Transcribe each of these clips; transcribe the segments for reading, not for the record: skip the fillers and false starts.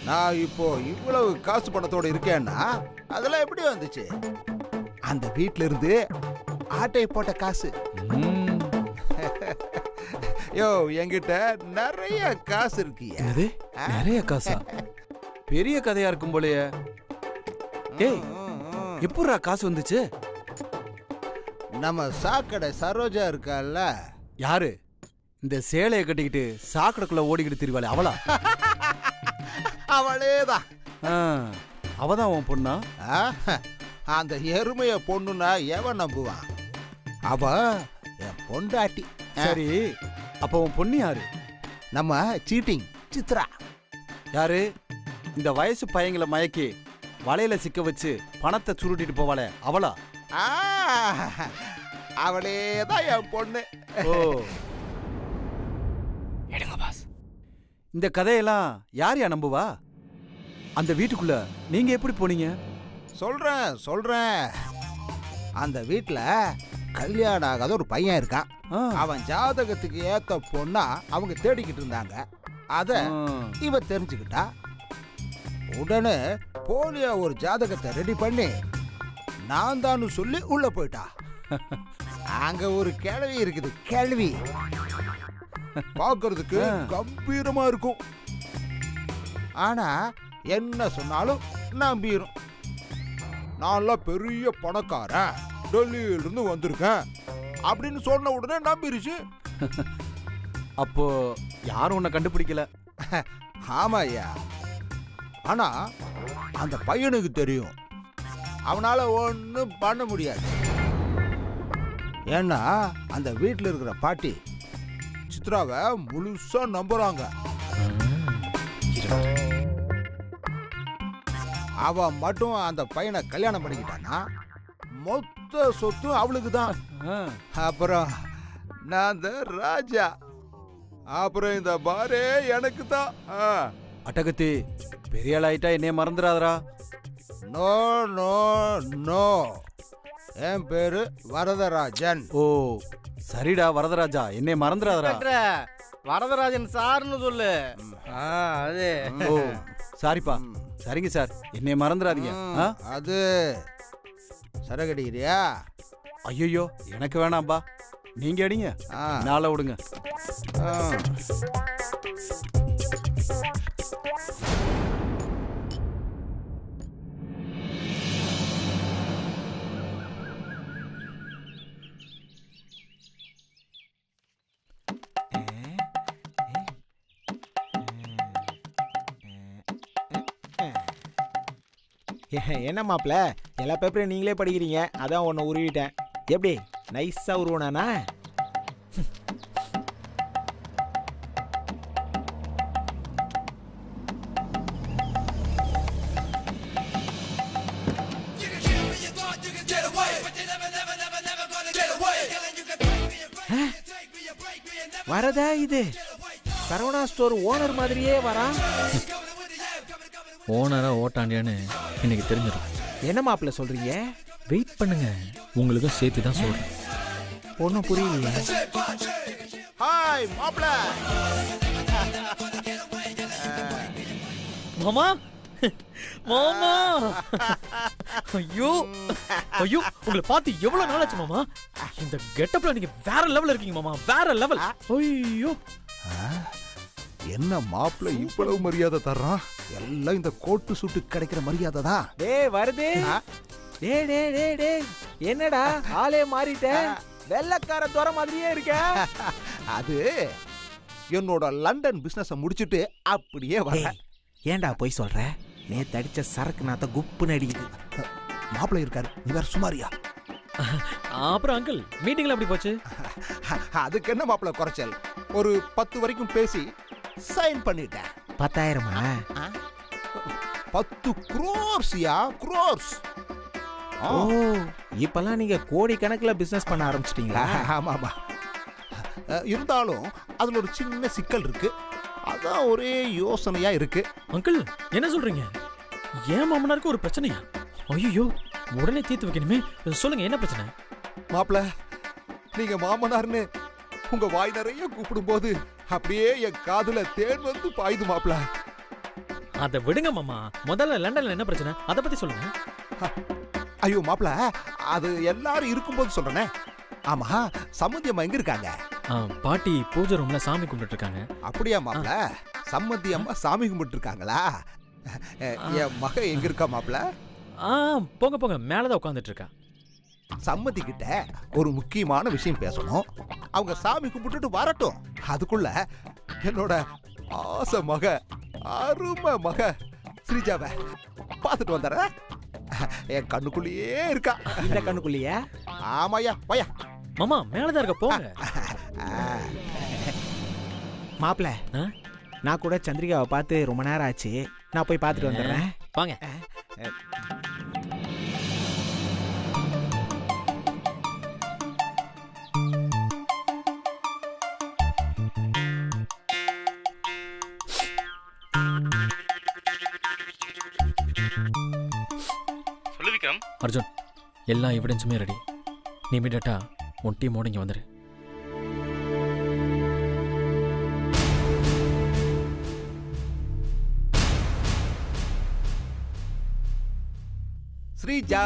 நான் இப்போ இவ்வளவு காசு பணத்தோட இருக்கேன்னா அதெல்லாம் எப்படி வந்துச்சு? அந்த வீட்ல இருந்து ஆட்டை போட்ட காசு. யோ, என்கிட்ட நிறைய காசு இருக்கியா? நிறைய காசா? பெரிய கதையா இருக்கும் போலயே. ஏய், எப்படிடா காசு வந்துச்சு? நம்ம சாக்கடை சரோஜா இருக்கால. யாரு? இந்த சேலையை கட்டிக்கிட்டு சாக்கடைக்குள்ள ஓடிக்கிட்டு திரிவாளே அவளா? அவளேதான். அவதான் உன் பொண்ணா? அந்த எருமைய பொண்ணுன்னா எவன் நம்புவான்? அவ என் பொண்டாட்டி. சரி, அப்ப உன் பொண்ணு யாரு? நம்ம சீட்டிங் சித்ரா. யாரு? இந்த வயசு பையங்களை மயக்கி வலையில சிக்க வச்சு பணத்தை சுருட்டிட்டு போவாளே அவளா? அவளேதான் என் பொண்ணு. ஓ, எடுங்க பாஸ். இந்த கதையெல்லாம் யார் யா நம்புவா? அந்த வீட்டுக்குள்ள நீங்க எப்படி போனீங்க? சொல்றேன். அந்த வீட்டுல கல்யாணம் ஆகாத ஒரு பையன் இருக்கான். அவன் ஜாதகத்துக்கு ஏத்த பொண்ணா அவங்க தேடிக்கிட்டு இருந்தாங்க. அத இவ தெரிஞ்சுக்கிட்டா. உடனே போலியா ஒரு ஜாதகத்தை ரெடி பண்ணி நான் தான் சொல்லி உள்ள போயிட்டா. அங்க ஒரு கேள்வி இருக்குது. கேள்வி பார்க்கிறதுக்கு கம்பீரமா இருக்கும். ஆனா என்ன சொன்னாலும் நம்பிரும். நான் பெரிய பணக்காரன், டெல்லியில இருந்து வந்திருக்கேன் அப்படின்னு சொன்ன உடனே நம்பிருச்சு. அப்போ யாரும் உன்னை கண்டுபிடிக்கல? ஆமா ஐயா. ஆனா அந்த பையனுக்கு தெரியும் அவனால ஒன்னும் பண்ண முடியாது. ஏன்னா அந்த வீட்டில் இருக்கிற பாட்டி சித்ராவை முழுசா நம்புறாங்க. அவ மட்டும் அந்த பையனை கல்யாணம் பண்ணிக்கிட்டானா மொத்த சொத்து அவளுக்கு தான். அப்புறம் நான் ராஜா. அப்புறம் இந்த பாரே எனக்கு தான். அட்டகத்தி, பெரிய ஆளாயிட்டா என்னைய மறந்துடாதரா? நோ நோ நோ, என் பேரு வரதராஜன். ஓ சரிடா வரதராஜா, என்னைய மறந்துடாதரா. வரதராஜன் சார்னு சொல்லு. அது ஓ சாரிப்பா. சரிங்க சார், என்னைய மறந்துடாதீங்க. அது சரகடிக்கிறியா? ஐயோ எனக்கு வேணாம்பா, நீங்க அடிங்க, நாளை விடுங்க. என்ன மாப்பிள, எல்லா பேப்பரையும் நீங்களே படிக்கிறீங்க, அதான் ஒன்று உருவிட்டேன். எப்படி நைஸா உருவனானா? வரதா இது சரவணா ஸ்டோர் ஓனர் மாதிரியே வரா. ஓனரா ஓட்டாண்டியான்னு இன்னைக்கு தெரிஞ்சிடும். என்ன மாப்பிள்ள சொல்றீங்க? வெயிட் பண்ணுங்க, உங்களுக்கும் சேர்த்து தான் சொல்றேன். ஒன்றும் புரியலையா? ஹாய் மாப்பிள்ள. மாமா மாமா, ஐயோ ஐயோ, உங்களை பார்த்து எவ்வளவு நாள் ஆச்சு மாமா. இந்த கெட்டப்ல நீங்க வேற லெவல்ல இருக்கீங்க மாமா, வேற லெவல். ஐயோ, என்ன மாப்பிள்ள இவ்வளவு மரியாதை தர்றான்? எல்லாம் இந்த கோட்டு சூட்டு கிடைக்கிற மரியாதை தான். டேய் வருதே, டேய் டேய் டேய் டேய், என்னடா ஆளே மாறிட்ட? வெள்ளக்கார துறை மாதிரியே இருக்க. அது என்னோட லண்டன் பிசினஸ் முடிச்சிட்டு அப்படியே வர. ஏன்டா போய் சொல்ற? நேத்து அடிச்ச சரக்கு நாத்த குப்புன்னு அடிக்குது. மாப்பிள்ள இருக்காரு, நீ வேற சுமாரியா? அப்புறம் அங்கிள் மீட்டிங்ல எப்படி போச்சு? அதுக்கு என்ன மாப்பிள்ள குறைச்சல்? ஒரு 10 வரைக்கும் பேசி சைன் பண்ணிட்டேன். 10,000மா? 10 crores-யா, crores. ஓ, இப்பெல்லாம் நீங்க கோடி கணக்குல பிசினஸ் பண்ண ஆரம்பிச்சிட்டீங்களா? ஆமா ஆமா. இருந்தாலும் அதுல ஒரு சின்ன சிக்கல் இருக்கு. அதான் ஒரே யோசனையா இருக்கு. அங்கிள் என்ன சொல்றீங்க? ஏன் மாமனாருக்கு ஒரு பிரச்சனையா? ஐயோ, உடனே தீர்த்து வைக்கணுமே, சொல்லுங்க என்ன பிரச்சனை? மாப்பிள்ள, நீங்க மாமனார்னு உங்க வாய் நிறைய கூப்பிடும் போது அப்படியே என் காதுல தேன் வந்து பாயுது மாப்பிள்ள. அத விடுங்க மாமா. முதல்ல லண்டன்ல என்ன பிரச்சனை அத பத்தி சொல்லுங்க. ஐயோ மாப்ள, அது எல்லாரும் இருக்கும்போது சொல்றேனே. ஆமா, சம்மந்தி அம்மா எங்க இருக்காங்க? பாட்டி பூஜை ரூம்ல சாமி கும்பிட்டு இருக்காங்க. அப்படியா மாப்ள? சம்மந்தி அம்மா சாமி கும்பிட்டு இருக்காங்களா? என் மக எங்க இருக்கா மாப்ள? போங்க போங்க, மேலதான் உட்காந்துட்டு இருக்கா. சம்மந்தி கிட்ட ஒரு முக்கியமான விஷயம் பேசணும். அவங்க சாமி கும்பிட்டுட்டு வரட்டும். அதுக்குள்ள என்னோட ஆசை மக, அருமை மக ஸ்ரீஜாவை பார்த்துட்டு வந்துடுறேன். என் கண்ணுக்குள்ளேயே இருக்கா. இந்த கண்ணுக்குள்ளேயே? ஆமாயா, பையா மாமா மேலதான் இருக்க, போங்க. மாப்பிள, நான் கூட சந்திரிகாவை பார்த்து ரொம்ப நேரம் ஆச்சு. நான் போய் பார்த்துட்டு வந்துடுறேன். வாங்க. சொல்லு விக்ரம். அர்ஜுன், எல்லா எவிடன்ஸுமே ரெடி. நீ இமிடியேட்டா உன் டீமோட இங்க வந்துரு. ஸ்ரீஜா,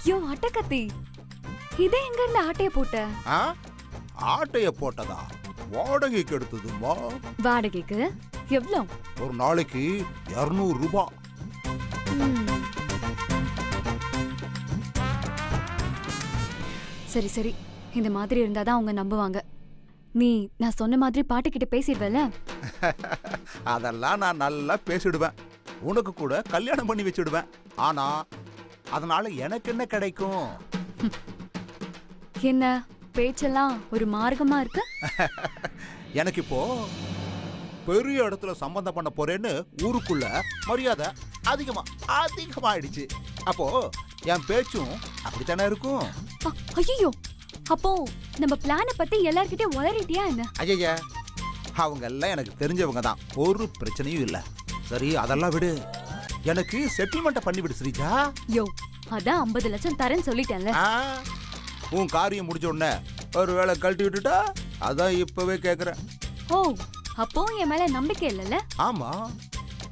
யோ அட்டக்கத்தி, இதே எங்க இருந்து ஆட்டைய போட்ட? ஆட்டைய போட்டதா? வாடகைக்கு எடுத்ததுமா? வாடகைக்கு எவ்வளோ? ஒரு நாளைக்கு 200 ரூபாய். சரி சரி, இந்த மாதிரி இருந்தாதான் அவங்க நம்புவாங்க. நீ நான் சொன்ன மாதிரி பாட்டுக்கிட்ட பேசிடுவல? அதெல்லாம் நான் நல்லா பேசிடுவேன். உனக்கு கூட கல்யாணம் பண்ணி வச்சிடுவேன். ஆனா அதனால எனக்கு என்ன கிடைக்கும்? என்ன பேச்செல்லாம் ஒரு மார்க்கமா இருக்கு? எனக்கு இப்போ பெரிய இடத்துல சம்பந்தம் பண்ண போறேன்னு ஊருக்குள்ள மரியாதை அதிகமாயிடுச்சு. அப்போ என் பேச்சும் அப்படித்தானே இருக்கும். ஐயோ, அப்போ நம்ம பிளான பத்தி எல்லார்கிட்டயும் உளறிட்டியா என்ன? ஐயா, அவங்க எல்லாம் எனக்கு தெரிஞ்சவங்க தான், ஒரு பிரச்சனையும் இல்ல. சரி அதெல்லாம் விடு, எனக்கு செட்டில்மெண்ட் பண்ணி விடு ஸ்ரீஜா. யோ, அதான் 50 லட்சம் தரேன்னு சொல்லிட்டேன்ல. உன் காரியம் முடிஞ்ச உடனே ஒரு வேளை கழட்டி விட்டுட்டா, அதான் இப்பவே கேக்குறேன். ஓ, அப்போ என் மேல நம்பிக்கை இல்லைல்ல? ஆமா,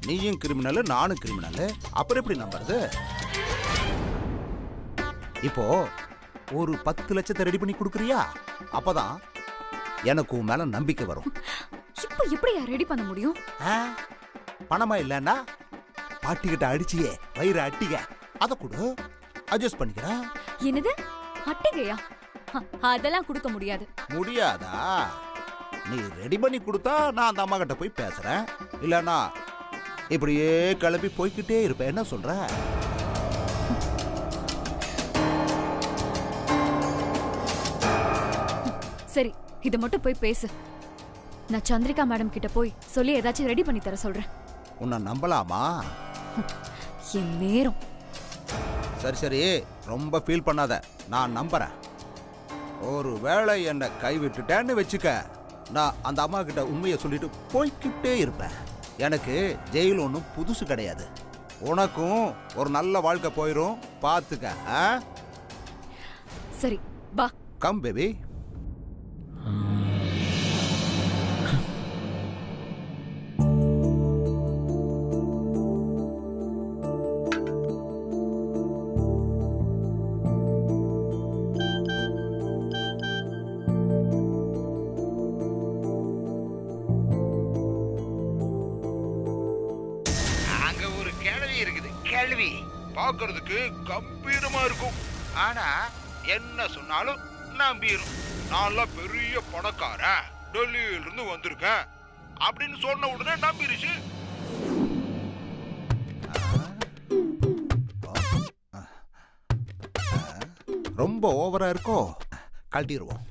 நீயும் கிரிமினல், நானும் கிரிமினல், அப்புறம் எப்படி நம்புறது? இப்போ ஒரு 10 லட்சத்தை ரெடி பண்ணி கொடுக்குறியா? அப்பதான் எனக்கு உன் மேல நம்பிக்கை வரும். இப்போ எப்படியா ரெடி பண்ண முடியும்? பணமா இல்லன்னா பாட்டிக்கிட்ட அடிச்சியே வயிறு அட்டிக, அத கூட அட்ஜஸ்ட் பண்ணிக்கிறேன். என்னது அட்டிகையா? அதெல்லாம் கொடுக்க முடியாது. முடியாதா? நீ ரெடி பண்ணி கொடுத்தா நான் அந்த அம்மா கிட்ட போய் பேசுறேன். இல்லன்னா இப்படியே கிளம்பி போய்கிட்டே இருப்பேன். என்ன சொல்ற? சரி, இத மட்டும் போய் பேசு. நான் சந்திரிகா மேடம் கிட்ட போய் சொல்லி ஏதாச்சும் ரெடி பண்ணி தர சொல்றேன். உன்னை நம்பலாமா? என் நேரம். சரி சரி, ரொம்ப ஃபீல் பண்ணாத, நான் நம்புறேன். ஒரு வேளை என்னை கைவிட்டுட்டேன்னு வச்சுக்க, நான் அந்த அம்மா கிட்ட உண்மையை சொல்லிட்டு போய்கிட்டே இருப்பேன். எனக்கு ஜெயில் ஒன்றும் புதுசு கிடையாது. உனக்கும் ஒரு நல்ல வாழ்க்கை போயிரும், பார்த்துக்க. சரி வா. Come baby. கேள்வி பார்க்கறதுக்கு கம்பீரமா இருக்கும், ஆனா என்ன சொன்னாலும் நம்பிரும். நான் பெரிய பணக்காரன், டெல்லியில இருந்து வந்திருக்கேன் அப்படின்னு சொன்ன உடனே நம்பிருச்சு. ரொம்ப ஓவரா இருக்கோ, கழட்டிடுவோம்.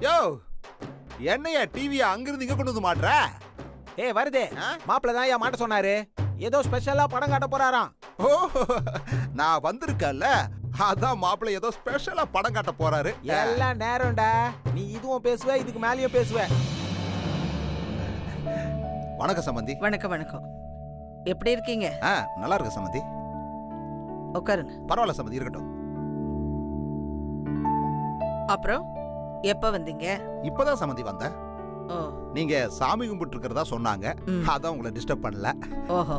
யோ, என்னையா டிவியை அங்கிருந்து இங்க கொண்டு வந்து மாட்ற? வருதே, மாப்பிள்ள தான் மாட்ட சொன்னாரு. ஏதோ ஸ்பெஷலா படம் காட்ட போறாராம். ஓ, நான் வந்திருக்கேன்ல, அதான் மாப்பிள்ளை ஏதோ ஸ்பெஷலா படம் காட்ட போறாரு. எல்லாம் நேரம்டா. நீ இதுவும் பேசுவ, இதுக்கு மேலயும் பேசுவ. வணக்கம் சம்பந்தி. வணக்கம் வணக்கம். எப்படி இருக்கீங்க? நல்லா இருக்கு சம்பந்தி. உட்காருங்க. பரவாயில்ல சம்பந்தி, இருக்கட்டும். அப்புறம் எப்ப வந்தீங்க? இப்பதான் சம்பந்தி வந்தேன். ஓ, நீங்க சாமி கும்பிட்டு இருக்கிறதா சொன்னாங்க, அதான் உங்களை டிஸ்டர்ப் பண்ணல. ஓஹோ.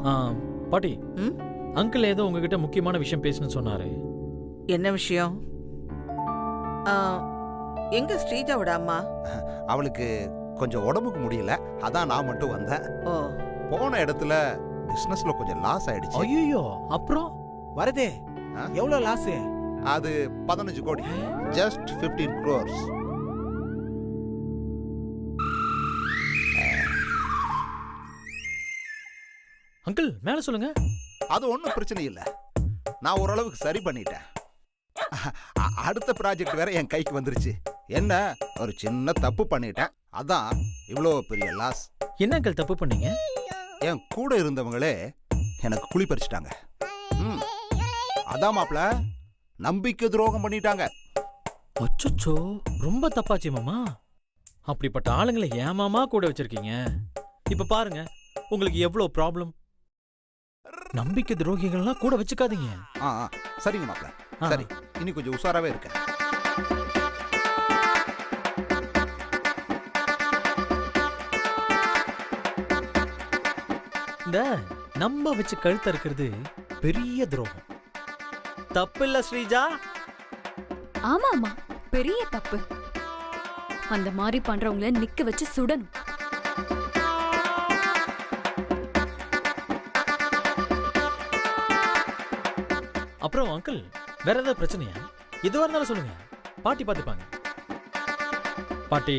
பாட்டி, ம்? அங்கிள் ஏதோ உங்ககிட்ட முக்கியமான விஷயம் பேசணும்னு சொன்னாரு. என்ன விஷயம்? எங்க ஸ்ரீஜாவோட அம்மா? அவளுக்கு கொஞ்சம் உடம்புக்கு முடியல, அதான் நான் மட்டும் வந்தேன். ஓ, போன இடத்துல பிசினஸ்ல கொஞ்சம் லாஸ் ஆயிடுச்சு. ஐயோ, அப்புறம் வருதே எவ்வளவு லாஸ்? அது 15 கோடி. Just 15 crores. அங்கிள் மேல சொல்லுங்க. அது ஒன்றும் பிரச்சனை இல்லை, நான் ஓரளவுக்கு சரி பண்ணிட்டேன். அடுத்த ப்ராஜெக்ட் வேற என் கைக்கு வந்துருச்சு. என்ன, ஒரு சின்ன தப்பு பண்ணிட்டேன், அதான் இவ்வளோ பெரிய லாஸ். என்ன அங்கிள் தப்பு பண்ணீங்க? என் கூட இருந்தவங்களே எனக்கு குழி பறிச்சிட்டாங்க. அதான் மாப்ள, நம்பிக்கை துரோகம் பண்ணிட்டாங்க. அச்சோ, ரொம்ப தப்பாச்சு மாமா. அப்படிப்பட்ட ஆளுங்களை ஏமாமா கூட வச்சிருக்கீங்க. இப்ப பாருங்க உங்களுக்கு எவ்வளவு ப்ராப்ளம். நம்பிக்கை துரோகிகள்லாம் கூட வச்சுக்காதீங்க. சரிங்க மாப்ள, சரி, இனி கொஞ்சம் உஷாராவே இருக்கேன். இந்த நம்ப வச்சு கழுத்த இருக்கிறது பெரிய துரோகம். தப்பு இல்ல ஸ்ரீஜா? ஆமா ஆமா, பெரிய தப்பு. அந்த மாதிரி பண்றவங்கள நிக்க வச்சு சுடணும். அப்புறம் அங்கிள், வேற ஏதாவது பிரச்சனையா? எதுவா இருந்தாலும் சொல்லுங்க, பாட்டி பாத்துப்பாங்க. பாட்டி,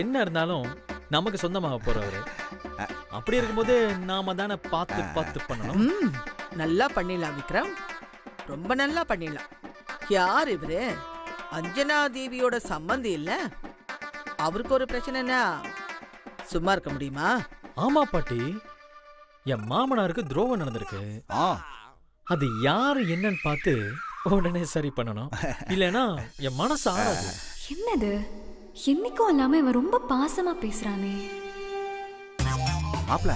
என்ன இருந்தாலும் நமக்கு சொந்தமாக போறவரு. அப்படி இருக்கும்போது நாம தானே பார்த்து பார்த்து பண்ணணும். நல்லா பண்ணிடலாம் விக்ரம், ரொம்ப நல்லா பண்ணிடலாம். யார் இவரு? அஞ்சனா தேவியோட சம்பந்தி இல்ல? அவருக்கு ஒரு பிரச்சனைனா சும்மா இருக்க முடியுமா? ஆமா பாட்டி, என் மாமனாருக்கு துரோகம் நடந்திருக்கு. அது யாரு என்னன்னு பார்த்து உடனே சரி பண்ணணும், இல்லனா என் மனசு ஆறாது. என்னது, என்னைக்கும் இல்லாம இவன் ரொம்ப பாசமா பேசுறானே. மாப்ள,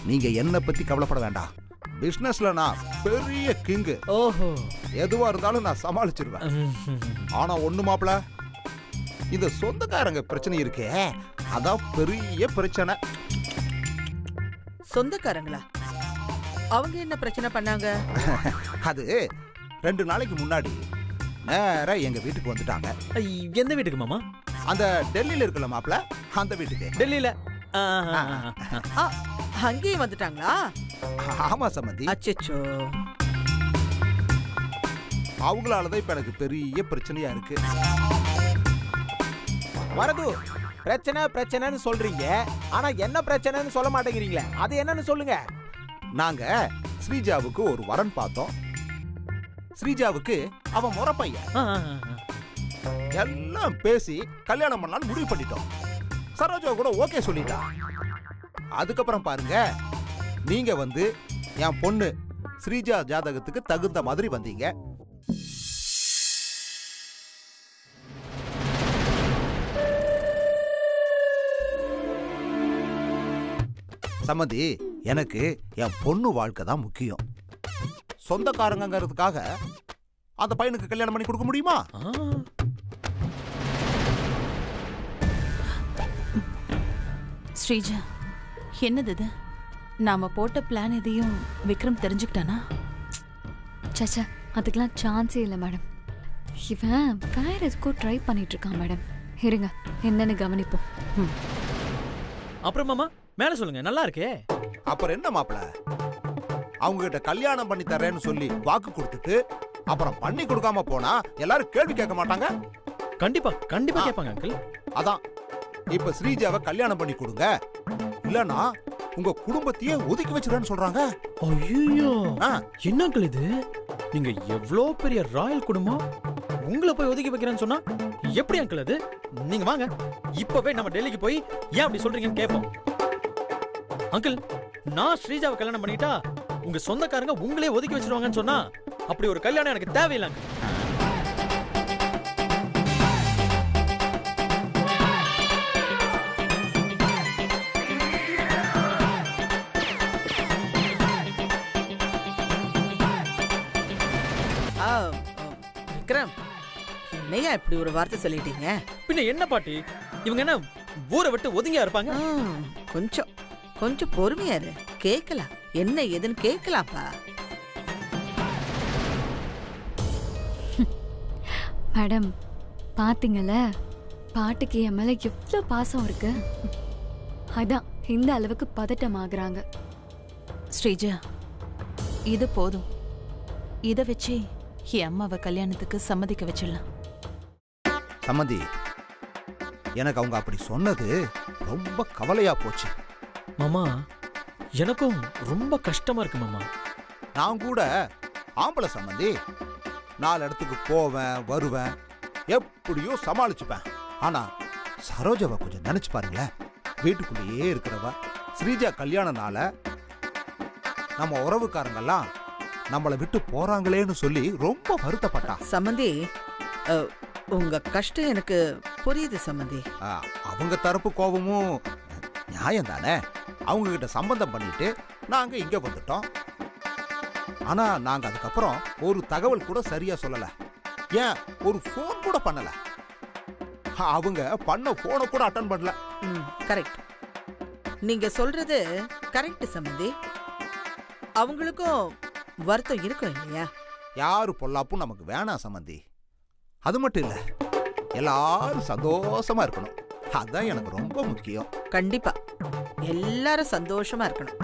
நீங்க என்ன பத்தி கவலைப்பட வேண்டாம். பிசினஸ்ல நான் பெரிய கிங்கு. ஓஹோ, எதுவா இருந்தாலும் நான் சமாளிச்சிருவேன். ஆனா ஒண்ணு மாப்ள, இந்த சொந்தக்காரங்க பிரச்சனை இருக்கே, அதான் பெரிய பிரச்சனை. சொந்தக்காரங்களா? அவங்க என்ன பிரச்சனை பண்ணாங்க? அது 2 நாளைக்கு முன்னாடி நேரா எங்க வீட்டுக்கு வந்துட்டாங்க. எந்த வீட்டுக்கு மாமா? அந்த டெல்லியில இருக்கல மாப்ள, அந்த வீட்டுக்கு. டெல்லியில? அங்கேயும் வந்துட்டாங்களா? ஆமா சம்பந்தி. அச்சச்சோ, அவங்களாலதான் இப்ப எனக்கு பெரிய பிரச்சனையா இருக்கு. வரது, பிரச்சனை பிரச்சனைன்னு சொல்றீங்க, ஆனா என்ன பிரச்சனைன்னு சொல்ல மாட்டேங்கிறீங்களே, அது என்னன்னு சொல்லுங்க. நாங்க ஸ்ரீஜாவுக்கு ஒரு வரன் பார்த்தோம். ஸ்ரீஜாவுக்கு அவன் முறை பையன். எல்லாம் பேசி கல்யாணம் பண்ணலாம்னு முடிவு பண்ணிட்டோம். சரோஜா கூட ஓகே சொல்லிட்டா. அதுக்கப்புறம் பாருங்க, நீங்க வந்து என் பொண்ணு ஸ்ரீஜா ஜாதகத்துக்கு தகுந்த மாதிரி வந்தீங்க. சம்மந்தி, எனக்கு என் பொண்ணு வாழ்க்கை தான் முக்கியம். சொந்தக்காரங்கிறதுக்காக அந்த பையனுக்கு கல்யாணம் பண்ணி கொடுக்க முடியுமா? ஸ்ரீஜா, என்னது இது? நாம போட்ட பிளான் எதையும் விக்ரம் தெரிஞ்சுக்கிட்டானா? சச்சா, அதுக்கெல்லாம் சான்ஸே இல்லை மேடம். இவன் வேற எதுக்கும் ட்ரை பண்ணிட்டு இருக்கான் மேடம். இருங்க, என்னன்னு கவனிப்போம். அப்புறம் மாமா மேல சொல்லுங்க, நல்லா இருக்கே. அப்புறம் என்ன மாப்பிள, அவங்க கிட்ட கல்யாணம் பண்ணி தரேன்னு சொல்லி வாக்கு கொடுத்துட்டு அப்புறம் பண்ணி கொடுக்காம போனா எல்லாரும் கேள்வி கேட்க மாட்டாங்க? கண்டிப்பா கண்டிப்பா கேட்பாங்க அங்கிள். அதான் இப்ப ஸ்ரீஜாவை கல்யாணம் பண்ணி கொடுங்க, இல்லனா உங்க குடும்பத்தையே ஒதுக்கி வச்சிருன்னு சொல்றாங்க. ஐயோ, என்ன அங்கிள் இது? நீங்க எவ்வளோ பெரிய ராயல் குடும்பம், உங்களை போய் ஒதுக்கி வைக்கிறேன்னு சொன்னா எப்படி அங்கிள் அது? நீங்க வாங்க, இப்பவே நம்ம டெல்லிக்கு போய் ஏன் அப்படி சொல்றீங்கன்னு கேட்போம். அங்கிள், நான் ஸ்ரீஜாவை கல்யாணம் பண்ணிட்டா உங்க சொந்தக்காரங்க உங்களே ஒதுக்கி வச்சிருவாங்கன்னு சொன்னா அப்படி ஒரு கல்யாணம் எனக்கு தேவையில்லைங்க. விக்ரம், என்னையா இப்படி ஒரு வார்த்தை சொல்லிட்டீங்க? பின்ன என்ன பாட்டி, இவங்க என்ன ஊரை விட்டு ஒதுங்கியா இருப்பாங்க? கொஞ்சம் கொஞ்சம் பொறுமையா இரு, கேட்கலாம். என்ன ஏதுன்னு கேட்கலாம்ப்பா. மேடம் பாத்தீங்கல்ல, பாட்டுக்கு என் மேல எவ்வளோ பாசம் இருக்கு. அதான் இந்த அளவுக்கு பதட்டம் ஆகுறாங்க. ஸ்ரீஜா, இது போதும். இத வச்சு என் அம்மாவை கல்யாணத்துக்கு சம்மதிக்க வச்சிடலாம். சம்மந்தி, எனக்கு அவங்க அப்படி சொன்னது ரொம்ப கவலையா போச்சு. மாமா, எனக்கும் ரொம்ப கஷ்டமா இருக்கு மாமா. நான் கூட ஆம்பளை சம்மந்தி, 4 இடத்துக்கு போவேன் வருவேன், எப்படியோ சமாளிச்சுப்பேன். ஆனா சரோஜாவை கொஞ்சம் நினைச்சு பாருங்களேன். வீட்டுக்குள்ளேயே இருக்கிறவ ஸ்ரீஜா கல்யாணனால நம்ம உறவுக்காரங்கெல்லாம் நம்மளை விட்டு போறாங்களேன்னு சொல்லி ரொம்ப வருத்தப்பட்டான். சம்மந்தி, உங்க கஷ்டம் எனக்கு புரியுது சம்மந்தி. அவங்க தரப்பு கோபமும் நியாயம் தானே. அவங்க கிட்ட சம்பந்தம் பண்ணிட்டு நாங்க இங்க வந்துட்டோம். ஆனா நாங்க அதுக்கப்புறம் ஒரு தகவல் கூட சரியா சொல்லல. ஏன் ஒரு போன் கூட பண்ணல. அவங்க பண்ண போனை கூட அட்டன் பண்ணல. கரெக்ட், நீங்க சொல்றது கரெக்ட் சம்மந்தி. அவங்களுக்கும் வருத்தம் இருக்கும் இல்லையா? யாரு பொல்லாப்பும் நமக்கு வேணாம் சம்மந்தி. அது மட்டும் இல்ல, எல்லாரும் சந்தோஷமா இருக்கணும். அதான் எனக்கு ரொம்ப முக்கியம். கண்டிப்பா எல்லாரும் சந்தோஷமா இருக்கணும்.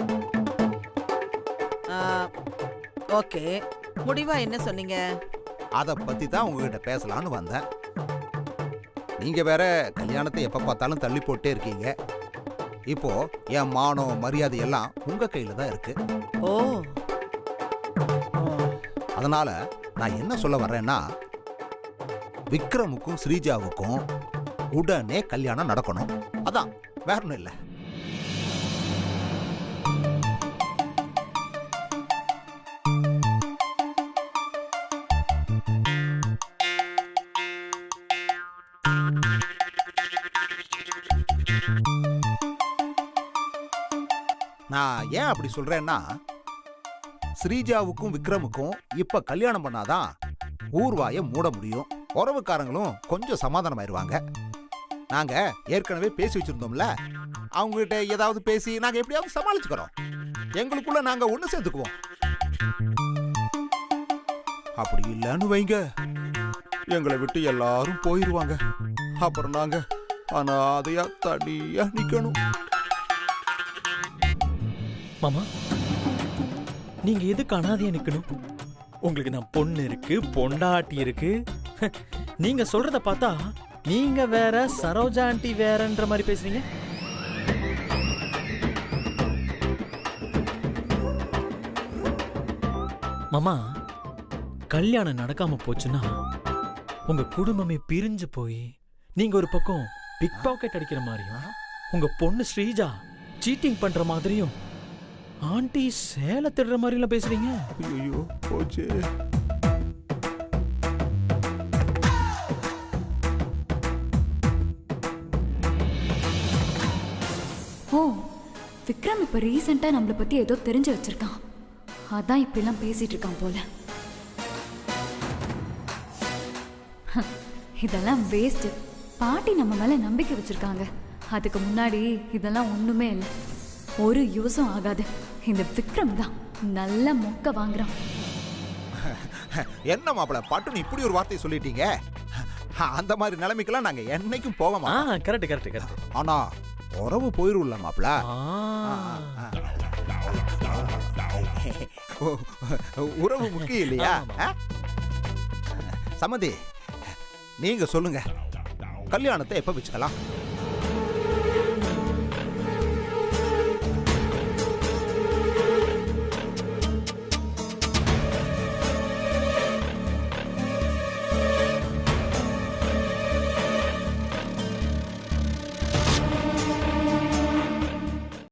ஓகே, முடிவா என்ன சொன்னீங்க? அத பத்தி தான் உங்ககிட்ட பேசலான்னு வந்தேன். நீங்க வேற கல்யாணத்தை எப்ப பார்த்தாலும் தள்ளி போட்டே இருக்கீங்க. இப்போ என் மானம் மரியாதை எல்லாம் உங்க கையில தான் இருக்கு. ஓ, அதனால நான் என்ன சொல்ல வர்றேன்னா, விக்ரமுக்கும் ஸ்ரீஜாவுக்கும் உடனே கல்யாணம் நடக்கணும். அதான், வேற ஒன்றும் இல்லை. நான் ஏன் அப்படி சொல்றேன்னா, ஸ்ரீஜாவுக்கும் விக்ரமுக்கும் இப்ப கல்யாணம் பண்ணாதான் ஊர்வாயை மூட முடியும். உறவுக்காரங்களும் கொஞ்சம் சமாதானம் ஆயிடுவாங்க. நாங்க ஏற்கனவே பேசி வச்சிருந்தோம்ல, அவங்க கிட்ட ஏதாவது பேசி நாங்க எப்படியாவது சமாளிச்சுக்கிறோம். எங்களுக்குள்ள நாங்க ஒண்ணு சேர்ந்துக்குவோம். அப்படி இல்லைன்னு வைங்க, எங்களை விட்டு எல்லாரும் போயிருவாங்க. அப்புறம் நாங்க அனாதையா தனியா நிக்கணும். மாமா, நீங்க எதுக்கு அனாதையா நிக்கணும்? உங்களுக்கு நான் பொண்ணு இருக்கு, பொண்டாட்டி இருக்கு. நீங்க சொல்றத பார்த்தா நீங்க வேற, சரோஜா ஆண்டி வேறன்ற மாதிரி பேசுறீங்க. மாமா, கல்யாணம் நடக்காம போச்சுன்னா உங்க குடும்பமே பிரிஞ்சு போய் நீங்க ஒரு பக்கம் பிக் பாக்கெட் அடிக்கிற மாதிரியும், உங்க பொண்ணு ஸ்ரீஜா சீட்டிங் பண்ற மாதிரியும், ஆண்டி சேலை திடுற மாதிரி எல்லாம் பேசுறீங்க. ஐயோ போச்சு. ஓ, விக்ரம் இப்ப ரீசெண்டா நம்மளை பத்தி ஏதோ தெரிஞ்சு வச்சிருக்கான். அதான் இப்ப எல்லாம் பேசிட்டு இருக்கான் போல. இதெல்லாம் வேஸ்ட். பாட்டி நம்ம மேல நம்பிக்கை வச்சிருக்காங்க. அதுக்கு முன்னாடி இதெல்லாம் ஒண்ணுமே இல்லை. ஒரு யூஸும் ஆகாது. இந்த விக்ரம் தான் நல்ல மொக்க வாங்குறான். என்ன மாப்பிள, பட்டுன்னு இப்படி ஒரு வார்த்தை சொல்லிட்டீங்க. அந்த மாதிரி நிலைமைக்கெல்லாம் நாங்க என்னைக்கும் போக மாட்டோம். Correct correct correct. ஆனா உறவு போயிரும்ல மாப்பிள. உறவு முக்கியம் இல்லையா? சம்மந்தி, நீங்க சொல்லுங்க, கல்யாணத்தை எப்ப வச்சுக்கலாம்?